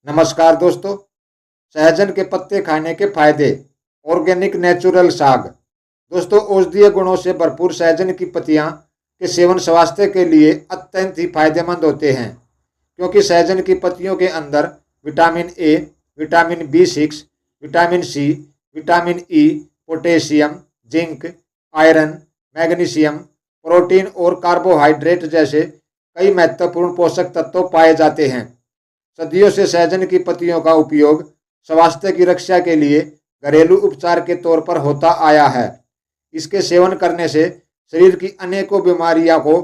नमस्कार दोस्तों। सहजन के पत्ते खाने के फायदे। ऑर्गेनिक नेचुरल साग। दोस्तों, औषधीय गुणों से भरपूर सहजन की पत्तियां के सेवन स्वास्थ्य के लिए अत्यंत ही फायदेमंद होते हैं, क्योंकि सहजन की पत्तियों के अंदर विटामिन ए, विटामिन बी6, vitamin C, vitamin E, potassium, zinc, iron, magnesium, protein और कार्बोहाइड्रेट जैसे कई महत्वपूर्ण पोषक तत्व पाए जाते हैं। सदियों से सहजन की पत्तियों का उपयोग स्वास्थ्य की रक्षा के लिए घरेलू उपचार के तौर पर होता आया है। इसके सेवन करने से शरीर की अनेकों बीमारियों को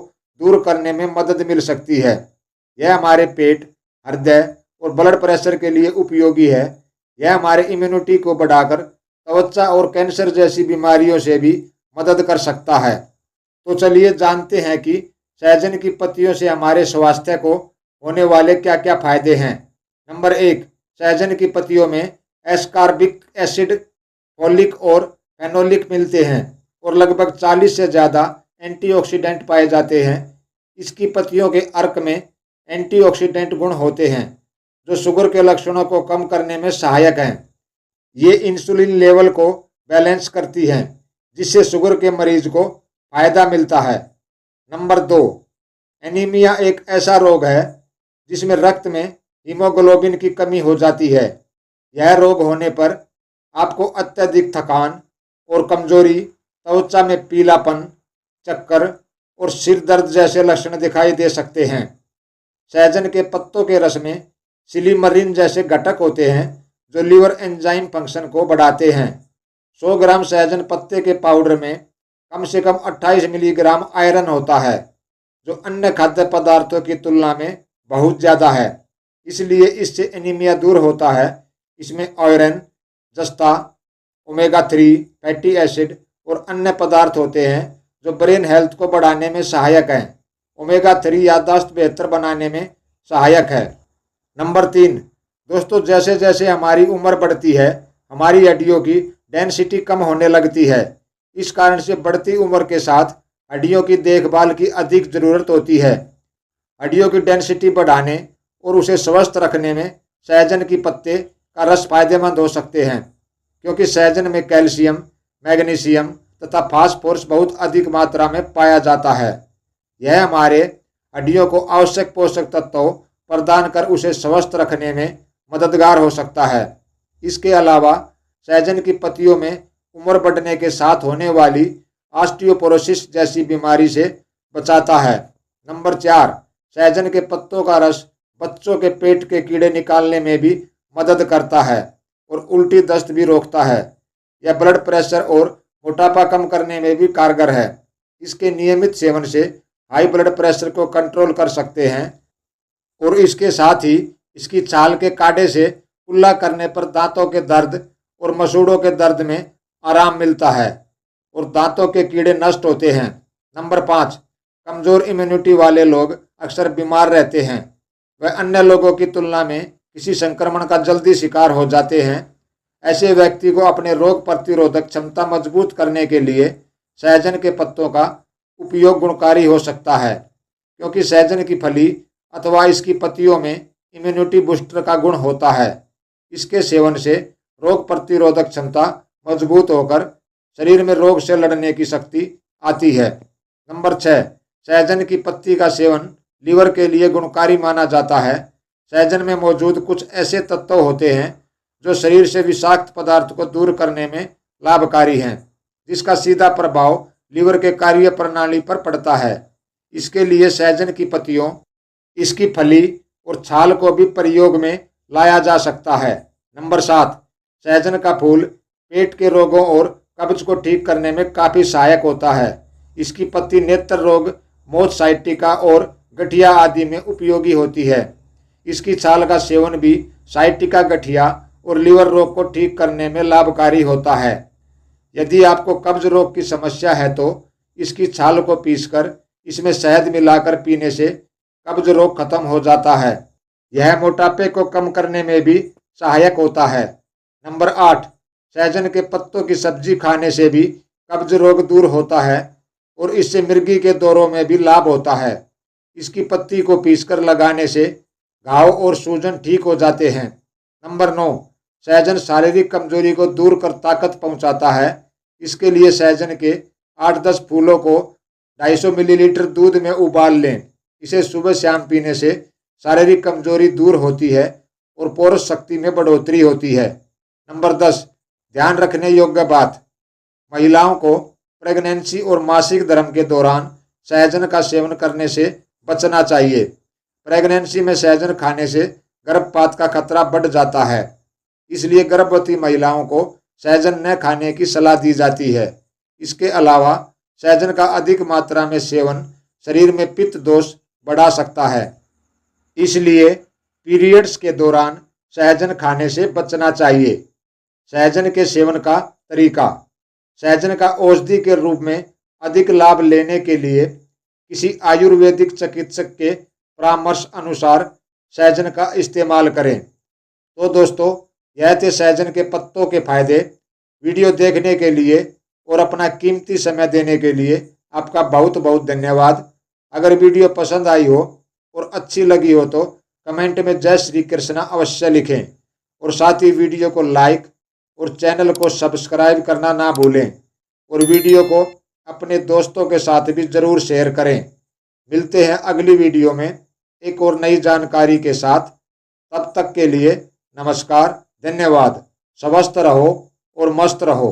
दूर करने में मदद मिल सकती है। यह हमारे पेट, हृदय और ब्लड प्रेशर के लिए उपयोगी है। यह हमारे इम्यूनिटी को बढ़ाकर त्वचा और कैंसर जैसी बीमारियों से भी मदद कर सकता है। तो चलिए जानते हैं कि सहजन की पत्तियों से हमारे स्वास्थ्य को होने वाले क्या क्या फायदे हैं। नंबर 1, सहजन की पत्तियों में एस्कॉर्बिक एसिड, फोलिक और फेनोलिक मिलते हैं और लगभग 40 से ज़्यादा एंटीऑक्सीडेंट पाए जाते हैं। इसकी पत्तियों के अर्क में एंटीऑक्सीडेंट गुण होते हैं जो शुगर के लक्षणों को कम करने में सहायक हैं। ये इंसुलिन लेवल को बैलेंस करती हैं, जिससे शुगर के मरीज को फायदा मिलता है। नंबर 2, एनीमिया एक ऐसा रोग है जिसमें रक्त में हीमोग्लोबिन की कमी हो जाती है। यह रोग होने पर आपको अत्यधिक थकान और कमजोरी, त्वचा में पीलापन, चक्कर और सिर दर्द जैसे लक्षण दिखाई दे सकते हैं। सहजन के पत्तों के रस में सिलीमरीन जैसे घटक होते हैं जो लीवर एंजाइम फंक्शन को बढ़ाते हैं। 100 ग्राम सहजन पत्ते के पाउडर में कम से कम 28 मिलीग्राम आयरन होता है, जो अन्य खाद्य पदार्थों की तुलना में बहुत ज़्यादा है। इसलिए इससे एनीमिया दूर होता है। इसमें आयरन, जस्ता, ओमेगा 3 फैटी एसिड और अन्य पदार्थ होते हैं जो ब्रेन हेल्थ को बढ़ाने में सहायक हैं। ओमेगा 3 याददाश्त बेहतर बनाने में सहायक है। नंबर 3, दोस्तों, जैसे जैसे हमारी उम्र बढ़ती है, हमारी हड्डियों की डेंसिटी कम होने लगती है। इस कारण से बढ़ती उम्र के साथ हड्डियों की देखभाल की अधिक ज़रूरत होती है। हड्डियों की डेंसिटी बढ़ाने और उसे स्वस्थ रखने में सहजन की पत्ते का रस फायदेमंद हो सकते हैं, क्योंकि सहजन में कैल्शियम, मैग्नीशियम तथा फास्फोरस बहुत अधिक मात्रा में पाया जाता है। यह हमारे हड्डियों को आवश्यक पोषक तत्व प्रदान कर उसे स्वस्थ रखने में मददगार हो सकता है। इसके अलावा सहजन की पत्तियों में उम्र बढ़ने के साथ होने वाली ऑस्टियोपोरोसिस जैसी बीमारी से बचाता है। नंबर 4, सहजन के पत्तों का रस बच्चों के पेट के कीड़े निकालने में भी मदद करता है और उल्टी दस्त भी रोकता है। यह ब्लड प्रेशर और मोटापा कम करने में भी कारगर है। इसके नियमित सेवन से हाई ब्लड प्रेशर को कंट्रोल कर सकते हैं और इसके साथ ही इसकी छाल के काढ़े से कुल्ला करने पर दांतों के दर्द और मसूड़ों के दर्द में आराम मिलता है और दांतों के कीड़े नष्ट होते हैं। नंबर 5, कमज़ोर इम्यूनिटी वाले लोग अक्सर बीमार रहते हैं। वह अन्य लोगों की तुलना में किसी संक्रमण का जल्दी शिकार हो जाते हैं। ऐसे व्यक्ति को अपने रोग प्रतिरोधक क्षमता मजबूत करने के लिए सहजन के पत्तों का उपयोग गुणकारी हो सकता है, क्योंकि सहजन की फली अथवा इसकी पत्तियों में इम्यूनिटी बूस्टर का गुण होता है। इसके सेवन से रोग प्रतिरोधक क्षमता मजबूत होकर शरीर में रोग से लड़ने की शक्ति आती है। नंबर 6, सहजन की पत्ती का सेवन लीवर के लिए गुणकारी माना जाता है। सहजन में मौजूद कुछ ऐसे तत्व होते हैं जो शरीर से विषाक्त पदार्थ को दूर करने में लाभकारी हैं, जिसका सीधा प्रभाव लीवर के कार्य प्रणाली पर पड़ता है। इसके लिए सहजन की पत्तियों, इसकी फली और छाल को भी प्रयोग में लाया जा सकता है। नंबर 7, सहजन का फूल पेट के रोगों और कब्ज को ठीक करने में काफ़ी सहायक होता है। इसकी पत्ती नेत्र रोग, मोथ साइटिका और गठिया आदि में उपयोगी होती है। इसकी छाल का सेवन भी साइटिका, गठिया और लीवर रोग को ठीक करने में लाभकारी होता है। यदि आपको कब्ज रोग की समस्या है तो इसकी छाल को पीसकर इसमें शहद मिलाकर पीने से कब्ज रोग खत्म हो जाता है। यह मोटापे को कम करने में भी सहायक होता है। नंबर 8, सहजन के पत्तों की सब्जी खाने से भी कब्ज रोग दूर होता है और इससे मिर्गी के दौरों में भी लाभ होता है। इसकी पत्ती को पीसकर लगाने से घाव और सूजन ठीक हो जाते हैं। नंबर 9, सहजन शारीरिक कमजोरी को दूर कर ताकत पहुंचाता है। इसके लिए सहजन के 8-10 फूलों को 250 मिलीलीटर दूध में उबाल लें। इसे सुबह शाम पीने से शारीरिक कमजोरी दूर होती है और पौरुष शक्ति में बढ़ोतरी होती है। नंबर 10, ध्यान रखने योग्य बात, महिलाओं को प्रेगनेंसी और मासिक धर्म के दौरान सहजन का सेवन करने से बचना चाहिए। प्रेगनेंसी में सहजन खाने से गर्भपात का खतरा बढ़ जाता है, इसलिए गर्भवती महिलाओं को सहजन न खाने की सलाह दी जाती है। इसके अलावा सहजन का अधिक मात्रा में सेवन शरीर में पित्त दोष बढ़ा सकता है, इसलिए पीरियड्स के दौरान सहजन खाने से बचना चाहिए। सहजन के सेवन का तरीका, सहजन का औषधि के रूप में अधिक लाभ लेने के लिए किसी आयुर्वेदिक चिकित्सक के परामर्श अनुसार सहजन का इस्तेमाल करें। तो दोस्तों, यह थे सहजन के पत्तों के फायदे। वीडियो देखने के लिए और अपना कीमती समय देने के लिए आपका बहुत बहुत धन्यवाद। अगर वीडियो पसंद आई हो और अच्छी लगी हो तो कमेंट में जय श्री कृष्णा अवश्य लिखें और साथ ही वीडियो को लाइक और चैनल को सब्सक्राइब करना ना भूलें और वीडियो को अपने दोस्तों के साथ भी ज़रूर शेयर करें। मिलते हैं अगली वीडियो में एक और नई जानकारी के साथ। तब तक के लिए नमस्कार, धन्यवाद। स्वस्थ रहो और मस्त रहो।